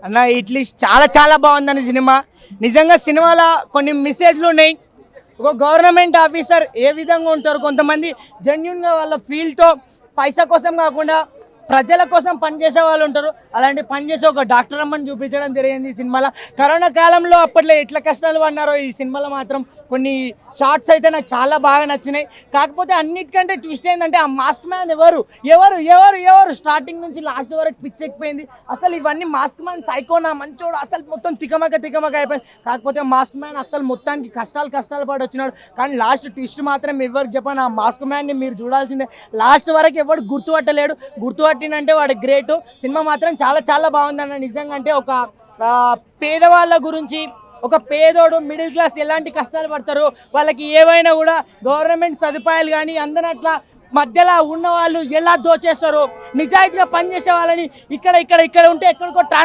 అన్న ఇట్లీ చాలా చాలా బాగుందని సినిమా. నిజంగా సినిమాలో కొన్ని మెసేజ్లు ఉన్నాయి. ఒక గవర్నమెంట్ ఆఫీసర్ ఏ విధంగా ఉంటారు, కొంతమంది జెన్యున్గా వాళ్ళ ఫీల్డ్తో పైసా కోసం కాకుండా ప్రజల కోసం పనిచేసే వాళ్ళు ఉంటారు. అలాంటి పనిచేసే ఒక డాక్టర్ అమ్మని చూపించడం జరిగింది ఈ సినిమాలో. కరోనా కాలంలో అప్పట్లో ఎట్లా కష్టాలు పడినారో ఈ సినిమాలో మాత్రం కొన్ని షార్ట్స్ అయితే నాకు చాలా బాగా నచ్చినాయి. కాకపోతే అన్నిటికంటే ట్విస్ట్ ఏంటంటే ఆ మాస్క్ మ్యాన్ ఎవరు ఎవరు ఎవరు ఎవరు స్టార్టింగ్ నుంచి లాస్ట్ వరకు పిచ్చెక్కిపోయింది. అసలు ఇవన్నీ మాస్క్ మ్యాన్ సైకోనా మంచోడు అసలు మొత్తం తికమక అయిపోయింది. కాకపోతే మాస్క్ మ్యాన్ అసలు మొత్తానికి కష్టాలు పడి వచ్చినాడు. కానీ లాస్ట్ ట్విస్ట్ మాత్రం ఎవరికి చెప్పాను, ఆ మాస్క్ మ్యాన్ని మీరు చూడాల్సిందే. లాస్ట్ వరకు ఎవరు గుర్తుపట్టలేడు, గుర్తుపట్టినంటే వాడు గ్రేటు. సినిమా మాత్రం చాలా చాలా బాగుందన్న. నిజంగా అంటే ఒక పేదవాళ్ళ గురించి, ఒక పేదోడు మిడిల్ క్లాస్ ఎలాంటి కష్టాలు పడతారు, వాళ్ళకి ఏవైనా కూడా గవర్నమెంట్ సదుపాయాలు కానీ అందనట్లా మధ్యలో ఉన్న వాళ్ళు ఎలా దోచేస్తారు, నిజాయితీగా పనిచేసే వాళ్ళని ఇక్కడ ఉంటే ఎక్కడికో